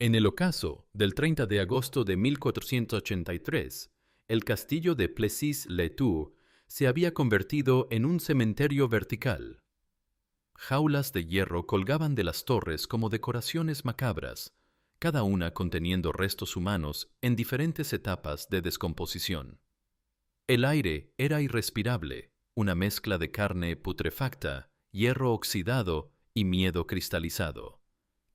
En el ocaso del 30 de agosto de 1483, el castillo de Plessis-les-Tours se había convertido en un cementerio vertical. Jaulas de hierro colgaban de las torres como decoraciones macabras, cada una conteniendo restos humanos en diferentes etapas de descomposición. El aire era irrespirable, una mezcla de carne putrefacta, hierro oxidado y miedo cristalizado.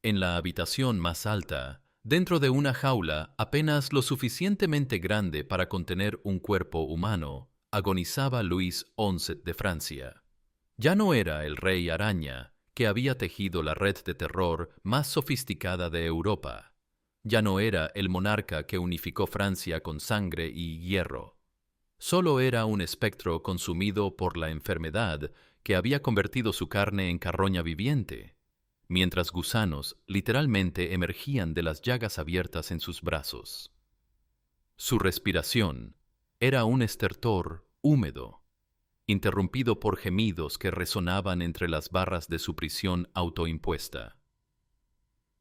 En la habitación más alta, dentro de una jaula apenas lo suficientemente grande para contener un cuerpo humano, agonizaba Luis XI de Francia. Ya no era el rey araña que había tejido la red de terror más sofisticada de Europa. Ya no era el monarca que unificó Francia con sangre y hierro. Solo era un espectro consumido por la enfermedad que había convertido su carne en carroña viviente, mientras gusanos literalmente emergían de las llagas abiertas en sus brazos. Su respiración era un estertor húmedo, interrumpido por gemidos que resonaban entre las barras de su prisión autoimpuesta.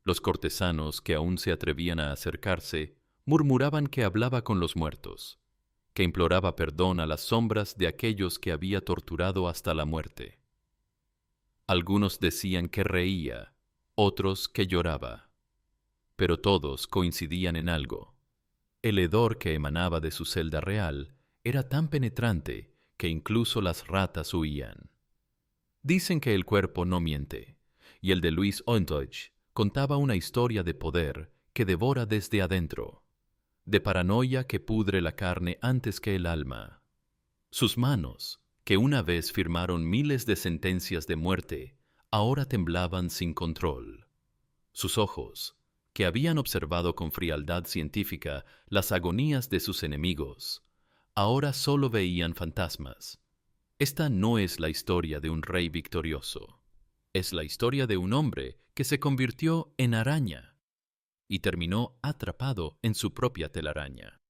Los cortesanos que aún se atrevían a acercarse murmuraban que hablaba con los muertos, que imploraba perdón a las sombras de aquellos que había torturado hasta la muerte. Algunos decían que reía, otros que lloraba, pero todos coincidían en algo. El hedor que emanaba de su celda real era tan penetrante que incluso las ratas huían. Dicen que el cuerpo no miente, y el de Luis XI contaba una historia de poder que devora desde adentro, de paranoia que pudre la carne antes que el alma. Sus manos, que una vez firmaron miles de sentencias de muerte, ahora temblaban sin control. Sus ojos, que habían observado con frialdad científica las agonías de sus enemigos, ahora solo veían fantasmas. Esta no es la historia de un rey victorioso. Es la historia de un hombre que se convirtió en araña y terminó atrapado en su propia telaraña.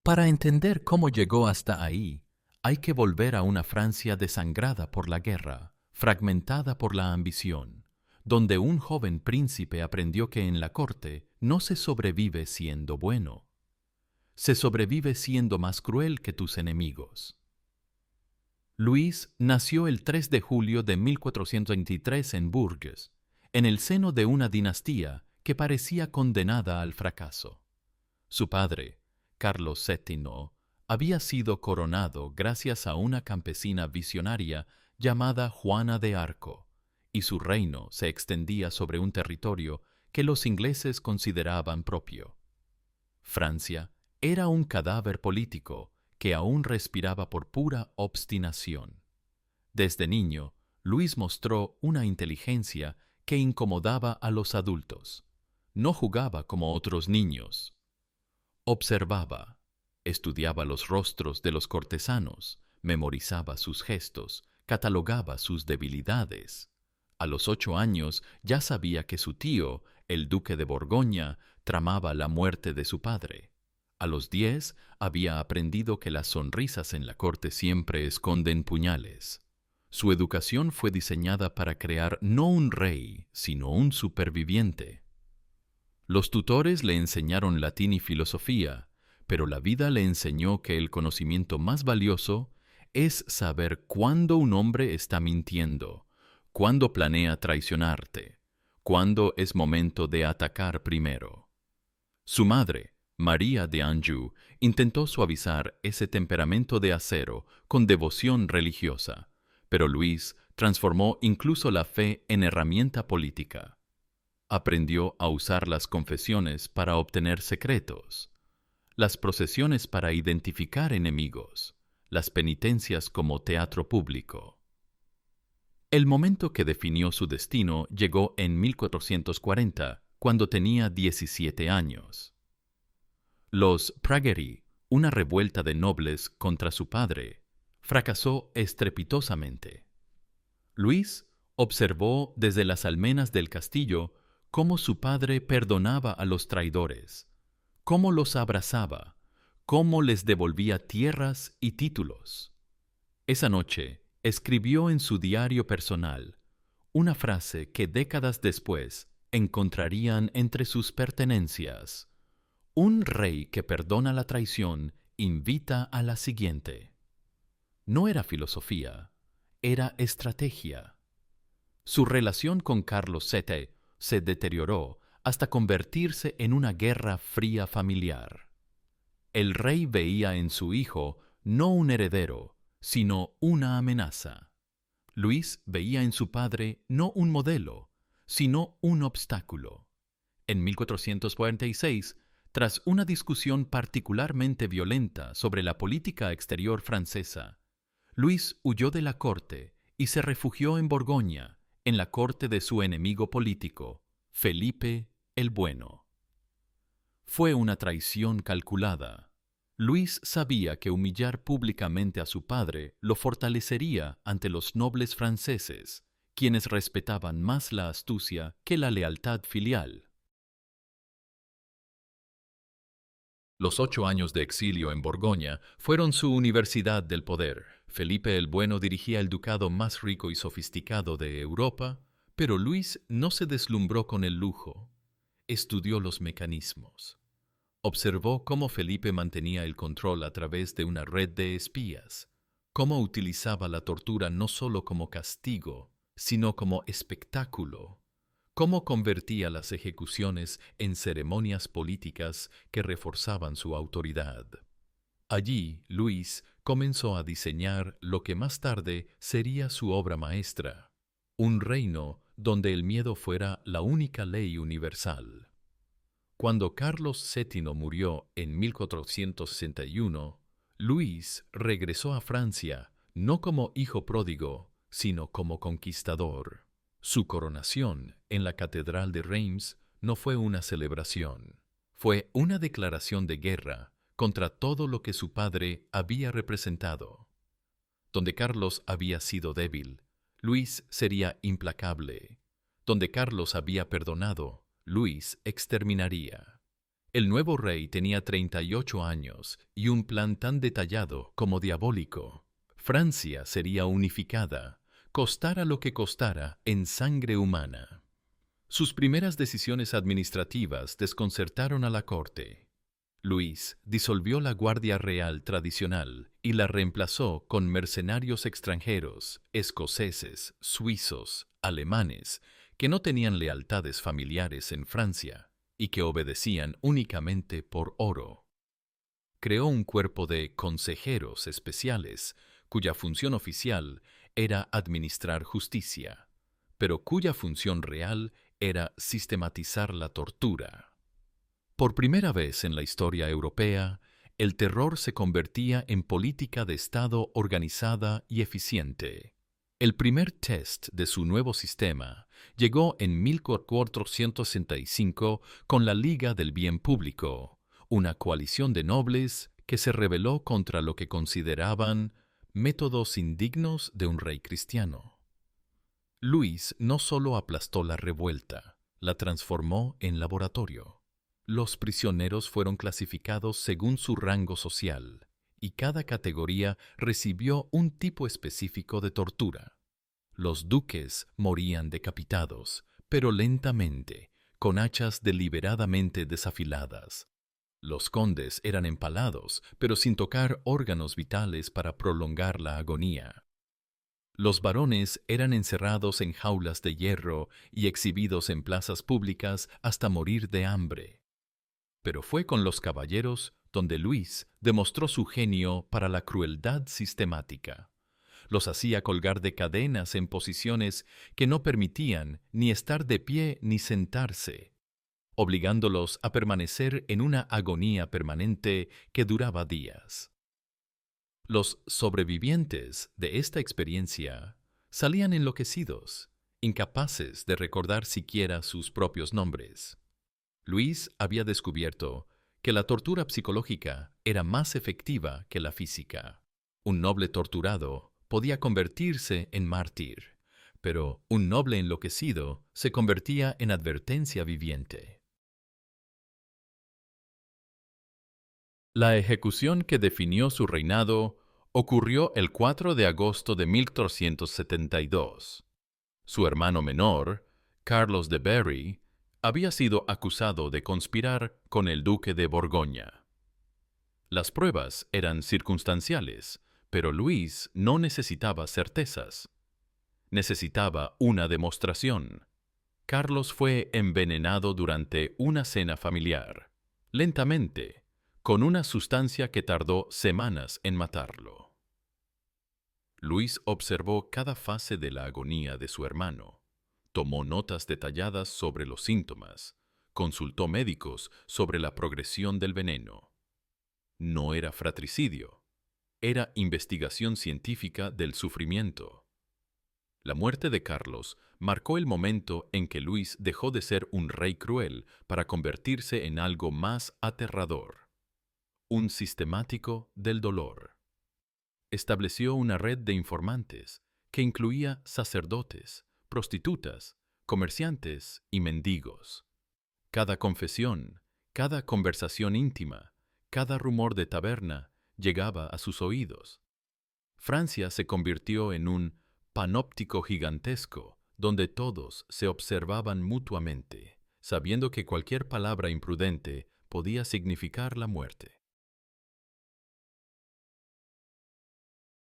Para entender cómo llegó hasta ahí, hay que volver a una Francia desangrada por la guerra, fragmentada por la ambición, donde un joven príncipe aprendió que en la corte no se sobrevive siendo bueno. Se sobrevive siendo más cruel que tus enemigos. Luis nació el 3 de julio de 1423 en Bourges, en el seno de una dinastía que parecía condenada al fracaso. Su padre, Carlos VII, había sido coronado gracias a una campesina visionaria llamada Juana de Arco, y su reino se extendía sobre un territorio que los ingleses consideraban propio. Francia era un cadáver político que aún respiraba por pura obstinación. Desde niño, Luis mostró una inteligencia que incomodaba a los adultos. No jugaba como otros niños. Observaba, estudiaba los rostros de los cortesanos, memorizaba sus gestos, catalogaba sus debilidades. A los 8 años ya sabía que su tío, el duque de Borgoña, tramaba la muerte de su padre. A los 10 había aprendido que las sonrisas en la corte siempre esconden puñales. Su educación fue diseñada para crear no un rey, sino un superviviente. Los tutores le enseñaron latín y filosofía, pero la vida le enseñó que el conocimiento más valioso es saber cuándo un hombre está mintiendo, cuándo planea traicionarte, cuándo es momento de atacar primero. Su madre, María de Anjou, intentó suavizar ese temperamento de acero con devoción religiosa, pero Luis transformó incluso la fe en herramienta política. Aprendió a usar las confesiones para obtener secretos, las procesiones para identificar enemigos, las penitencias como teatro público. El momento que definió su destino llegó en 1440, cuando tenía 17 años. Los Praguerie, una revuelta de nobles contra su padre, fracasó estrepitosamente. Luis observó desde las almenas del castillo cómo su padre perdonaba a los traidores, cómo los abrazaba, cómo les devolvía tierras y títulos. Esa noche escribió en su diario personal: una frase que décadas después encontrarían entre sus pertenencias. Un rey que perdona la traición invita a la siguiente. No era filosofía, era estrategia. Su relación con Carlos VII se deterioró hasta convertirse en una guerra fría familiar. El rey veía en su hijo no un heredero, sino una amenaza. Luis veía en su padre no un modelo, sino un obstáculo. En 1446, tras una discusión particularmente violenta sobre la política exterior francesa, Luis huyó de la corte y se refugió en Borgoña, en la corte de su enemigo político, Felipe el Bueno. Fue una traición calculada. Luis sabía que humillar públicamente a su padre lo fortalecería ante los nobles franceses, quienes respetaban más la astucia que la lealtad filial. Los 8 años de exilio en Borgoña fueron su universidad del poder. Felipe el Bueno dirigía el ducado más rico y sofisticado de Europa, pero Luis no se deslumbró con el lujo. Estudió los mecanismos. Observó cómo Felipe mantenía el control a través de una red de espías, cómo utilizaba la tortura no solo como castigo, sino como espectáculo, cómo convertía las ejecuciones en ceremonias políticas que reforzaban su autoridad. Allí, Luis comenzó a diseñar lo que más tarde sería su obra maestra, un reino donde el miedo fuera la única ley universal. Cuando Carlos VII murió en 1461, Luis regresó a Francia no como hijo pródigo, sino como conquistador. Su coronación en la Catedral de Reims no fue una celebración, fue una declaración de guerra contra todo lo que su padre había representado. Donde Carlos había sido débil, Luis sería implacable. Donde Carlos había perdonado, Luis exterminaría. El nuevo rey tenía 38 años y un plan tan detallado como diabólico. Francia sería unificada, costara lo que costara en sangre humana. Sus primeras decisiones administrativas desconcertaron a la corte. Luis disolvió la Guardia Real tradicional y la reemplazó con mercenarios extranjeros, escoceses, suizos, alemanes, que no tenían lealtades familiares en Francia y que obedecían únicamente por oro. Creó un cuerpo de consejeros especiales, cuya función oficial era administrar justicia, pero cuya función real era sistematizar la tortura. Por primera vez en la historia europea, el terror se convertía en política de Estado organizada y eficiente. El primer test de su nuevo sistema llegó en 1465 con la Liga del Bien Público, una coalición de nobles que se rebeló contra lo que consideraban métodos indignos de un rey cristiano. Luis no solo aplastó la revuelta, la transformó en laboratorio. Los prisioneros fueron clasificados según su rango social, y cada categoría recibió un tipo específico de tortura. Los duques morían decapitados, pero lentamente, con hachas deliberadamente desafiladas. Los condes eran empalados, pero sin tocar órganos vitales para prolongar la agonía. Los varones eran encerrados en jaulas de hierro y exhibidos en plazas públicas hasta morir de hambre. Pero fue con los caballeros donde Luis demostró su genio para la crueldad sistemática. Los hacía colgar de cadenas en posiciones que no permitían ni estar de pie ni sentarse, obligándolos a permanecer en una agonía permanente que duraba días. Los sobrevivientes de esta experiencia salían enloquecidos, incapaces de recordar siquiera sus propios nombres. Luis había descubierto que la tortura psicológica era más efectiva que la física. Un noble torturado podía convertirse en mártir, pero un noble enloquecido se convertía en advertencia viviente. La ejecución que definió su reinado ocurrió el 4 de agosto de 1472. Su hermano menor, Carlos de Berry, había sido acusado de conspirar con el duque de Borgoña. Las pruebas eran circunstanciales, pero Luis no necesitaba certezas. Necesitaba una demostración. Carlos fue envenenado durante una cena familiar, lentamente, con una sustancia que tardó semanas en matarlo. Luis observó cada fase de la agonía de su hermano, tomó notas detalladas sobre los síntomas, consultó médicos sobre la progresión del veneno. No era fratricidio, era investigación científica del sufrimiento. La muerte de Carlos marcó el momento en que Luis dejó de ser un rey cruel para convertirse en algo más aterrador, un sistemático del dolor. Estableció una red de informantes que incluía sacerdotes, prostitutas, comerciantes y mendigos. Cada confesión, cada conversación íntima, cada rumor de taberna llegaba a sus oídos. Francia se convirtió en un panóptico gigantesco donde todos se observaban mutuamente, sabiendo que cualquier palabra imprudente podía significar la muerte.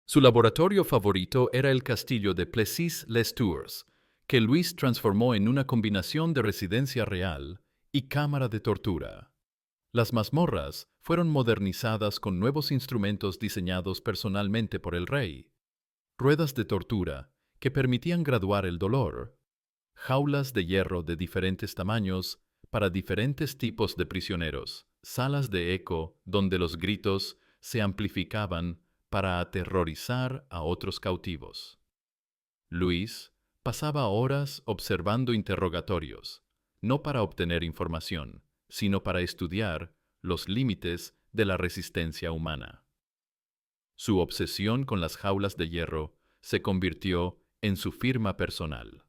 Su laboratorio favorito era el castillo de Plessis-les-Tours, que Luis transformó en una combinación de residencia real y cámara de tortura. Las mazmorras fueron modernizadas con nuevos instrumentos diseñados personalmente por el rey, ruedas de tortura que permitían graduar el dolor, jaulas de hierro de diferentes tamaños para diferentes tipos de prisioneros, salas de eco donde los gritos se amplificaban para aterrorizar a otros cautivos. Luis pasaba horas observando interrogatorios, no para obtener información, sino para estudiar los límites de la resistencia humana. Su obsesión con las jaulas de hierro se convirtió en su firma personal.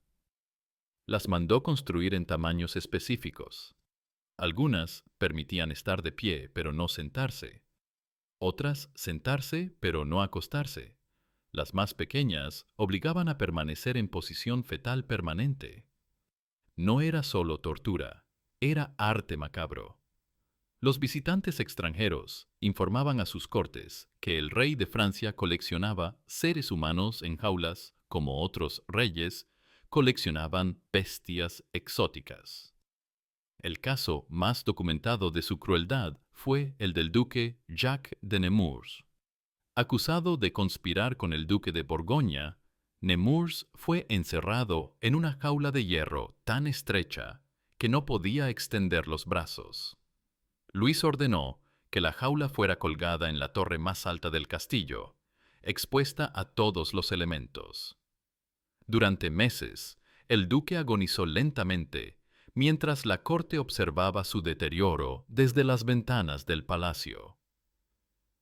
Las mandó construir en tamaños específicos. Algunas permitían estar de pie, pero no sentarse. Otras sentarse, pero no acostarse. Las más pequeñas obligaban a permanecer en posición fetal permanente. No era solo tortura, era arte macabro. Los visitantes extranjeros informaban a sus cortes que el rey de Francia coleccionaba seres humanos en jaulas, como otros reyes coleccionaban bestias exóticas. El caso más documentado de su crueldad fue el del duque Jacques de Nemours. Acusado de conspirar con el duque de Borgoña, Nemours fue encerrado en una jaula de hierro tan estrecha que no podía extender los brazos. Luis ordenó que la jaula fuera colgada en la torre más alta del castillo, expuesta a todos los elementos. Durante meses, el duque agonizó lentamente mientras la corte observaba su deterioro desde las ventanas del palacio.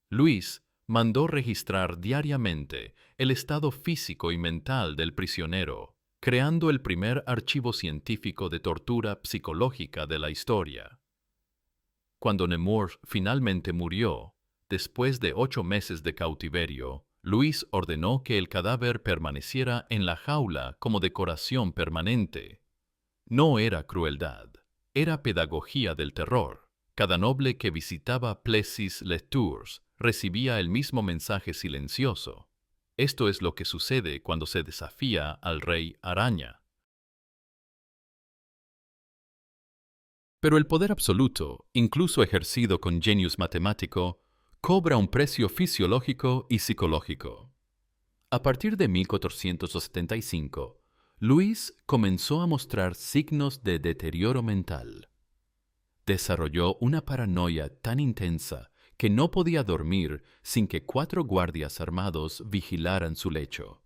Luis mandó registrar diariamente el estado físico y mental del prisionero, creando el primer archivo científico de tortura psicológica de la historia. Cuando Nemours finalmente murió, después de 8 meses de cautiverio, Luis ordenó que el cadáver permaneciera en la jaula como decoración permanente. No era crueldad, era pedagogía del terror. Cada noble que visitaba Plessis-les-Tours recibía el mismo mensaje silencioso. Esto es lo que sucede cuando se desafía al rey araña. Pero el poder absoluto, incluso ejercido con genius matemático, cobra un precio fisiológico y psicológico. A partir de 1475, Luis comenzó a mostrar signos de deterioro mental. Desarrolló una paranoia tan intensa que no podía dormir sin que 4 guardias armados vigilaran su lecho.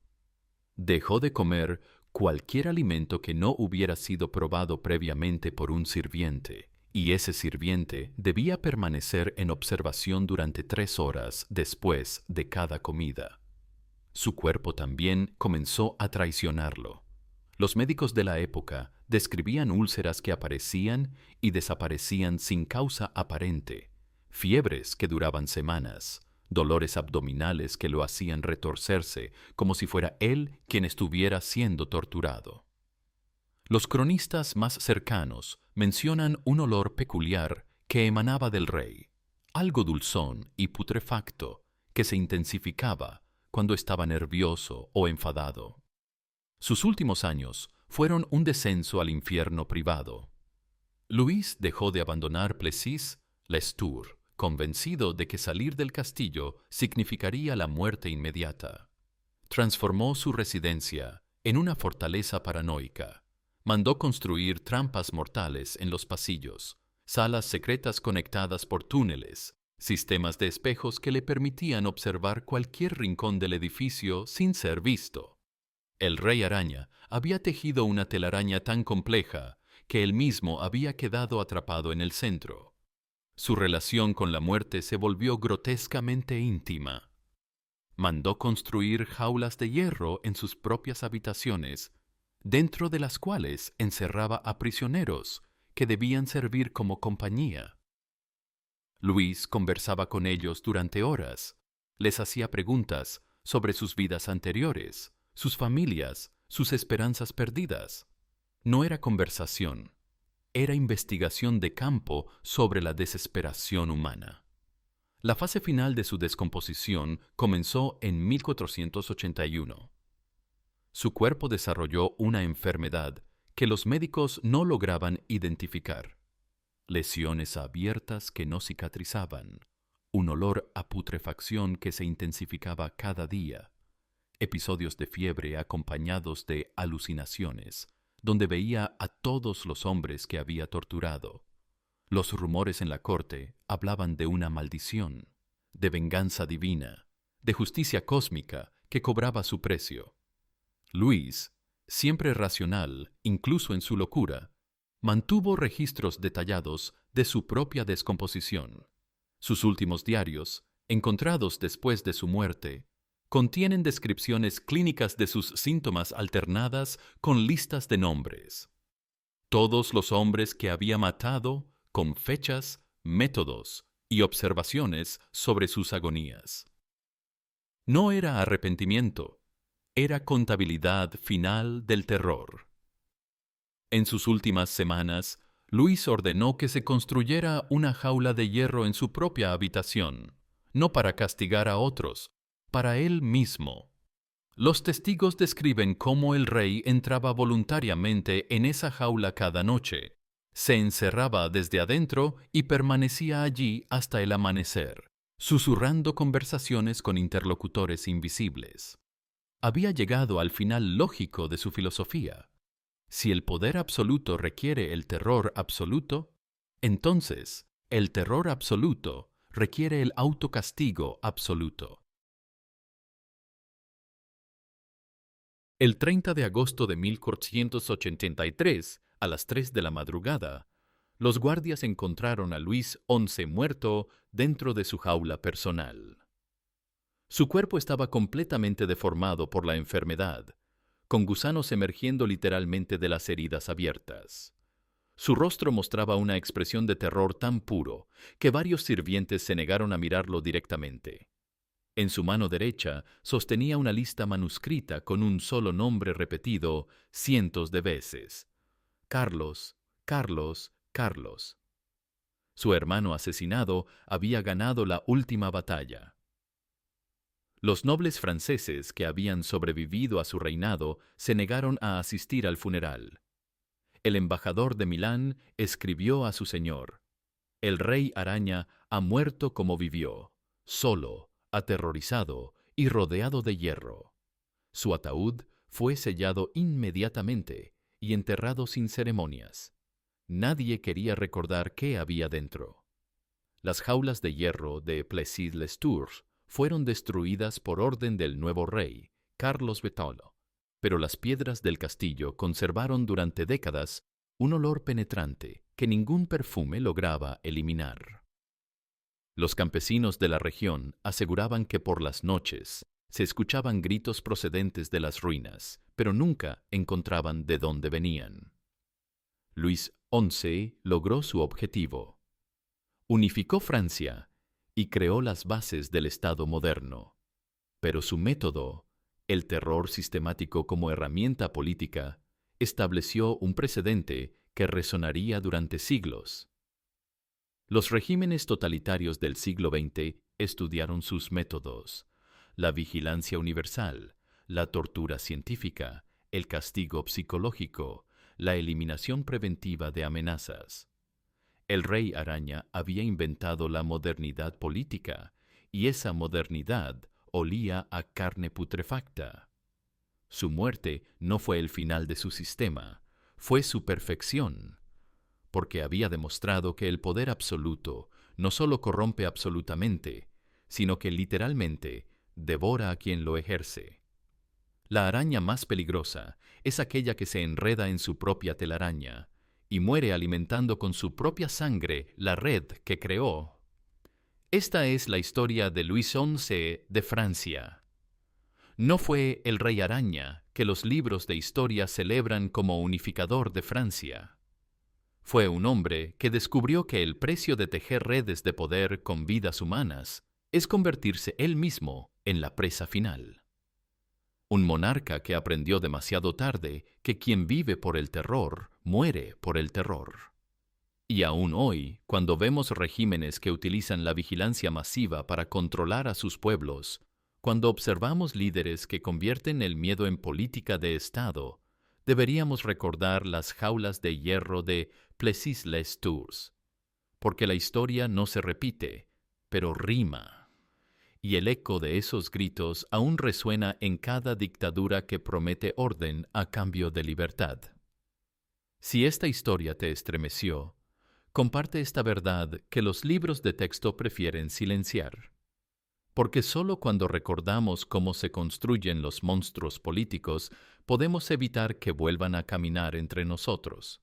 Dejó de comer cualquier alimento que no hubiera sido probado previamente por un sirviente, y ese sirviente debía permanecer en observación durante 3 horas después de cada comida. Su cuerpo también comenzó a traicionarlo. Los médicos de la época describían úlceras que aparecían y desaparecían sin causa aparente, fiebres que duraban semanas, dolores abdominales que lo hacían retorcerse como si fuera él quien estuviera siendo torturado. Los cronistas más cercanos mencionan un olor peculiar que emanaba del rey, algo dulzón y putrefacto que se intensificaba cuando estaba nervioso o enfadado. Sus últimos años fueron un descenso al infierno privado. Luis dejó de abandonar Plessis-les-Tours, convencido de que salir del castillo significaría la muerte inmediata. Transformó su residencia en una fortaleza paranoica. Mandó construir trampas mortales en los pasillos, salas secretas conectadas por túneles, sistemas de espejos que le permitían observar cualquier rincón del edificio sin ser visto. El Rey Araña había tejido una telaraña tan compleja que él mismo había quedado atrapado en el centro. Su relación con la muerte se volvió grotescamente íntima. Mandó construir jaulas de hierro en sus propias habitaciones, dentro de las cuales encerraba a prisioneros que debían servir como compañía. Luis conversaba con ellos durante horas, les hacía preguntas sobre sus vidas anteriores, sus familias, sus esperanzas perdidas. No era conversación, era investigación de campo sobre la desesperación humana. La fase final de su descomposición comenzó en 1481. Su cuerpo desarrolló una enfermedad que los médicos no lograban identificar. Lesiones abiertas que no cicatrizaban, un olor a putrefacción que se intensificaba cada día, episodios de fiebre acompañados de alucinaciones, donde veía a todos los hombres que había torturado. Los rumores en la corte hablaban de una maldición, de venganza divina, de justicia cósmica que cobraba su precio. Luis, siempre racional, incluso en su locura, mantuvo registros detallados de su propia descomposición. Sus últimos diarios, encontrados después de su muerte, contienen descripciones clínicas de sus síntomas alternadas con listas de nombres. Todos los hombres que había matado, con fechas, métodos y observaciones sobre sus agonías. No era arrepentimiento, era contabilidad final del terror. En sus últimas semanas, Luis ordenó que se construyera una jaula de hierro en su propia habitación, no para castigar a otros, para él mismo. Los testigos describen cómo el rey entraba voluntariamente en esa jaula cada noche, se encerraba desde adentro y permanecía allí hasta el amanecer, susurrando conversaciones con interlocutores invisibles. Había llegado al final lógico de su filosofía. Si el poder absoluto requiere el terror absoluto, entonces el terror absoluto requiere el autocastigo absoluto. El 30 de agosto de 1483, a las 3 de la madrugada, los guardias encontraron a Luis XI muerto dentro de su jaula personal. Su cuerpo estaba completamente deformado por la enfermedad, con gusanos emergiendo literalmente de las heridas abiertas. Su rostro mostraba una expresión de terror tan puro que varios sirvientes se negaron a mirarlo directamente. En su mano derecha sostenía una lista manuscrita con un solo nombre repetido cientos de veces: Carlos, Carlos, Carlos. Su hermano asesinado había ganado la última batalla. Los nobles franceses que habían sobrevivido a su reinado se negaron a asistir al funeral. El embajador de Milán escribió a su señor: El rey Araña ha muerto como vivió, solo, aterrorizado y rodeado de hierro. Su ataúd fue sellado inmediatamente y enterrado sin ceremonias. Nadie quería recordar qué había dentro. Las jaulas de hierro de Plessis-les-Tours fueron destruidas por orden del nuevo rey, Carlos Betolo, pero las piedras del castillo conservaron durante décadas un olor penetrante que ningún perfume lograba eliminar. Los campesinos de la región aseguraban que por las noches se escuchaban gritos procedentes de las ruinas, pero nunca encontraban de dónde venían. Luis XI logró su objetivo. Unificó Francia y creó las bases del Estado moderno. Pero su método, el terror sistemático como herramienta política, estableció un precedente que resonaría durante siglos. Los regímenes totalitarios del siglo XX estudiaron sus métodos: la vigilancia universal, la tortura científica, el castigo psicológico, la eliminación preventiva de amenazas. El rey araña había inventado la modernidad política, y esa modernidad olía a carne putrefacta. Su muerte no fue el final de su sistema, fue su perfección, porque había demostrado que el poder absoluto no solo corrompe absolutamente, sino que literalmente devora a quien lo ejerce. La araña más peligrosa es aquella que se enreda en su propia telaraña y muere alimentando con su propia sangre la red que creó. Esta es la historia de Luis XI de Francia. No fue el rey araña que los libros de historia celebran como unificador de Francia. Fue un hombre que descubrió que el precio de tejer redes de poder con vidas humanas es convertirse él mismo en la presa final. Un monarca que aprendió demasiado tarde que quien vive por el terror muere por el terror. Y aún hoy, cuando vemos regímenes que utilizan la vigilancia masiva para controlar a sus pueblos, cuando observamos líderes que convierten el miedo en política de Estado, deberíamos recordar las jaulas de hierro de Plessis-les-Tours, porque la historia no se repite, pero rima. Y el eco de esos gritos aún resuena en cada dictadura que promete orden a cambio de libertad. Si esta historia te estremeció, comparte esta verdad que los libros de texto prefieren silenciar. Porque solo cuando recordamos cómo se construyen los monstruos políticos, podemos evitar que vuelvan a caminar entre nosotros.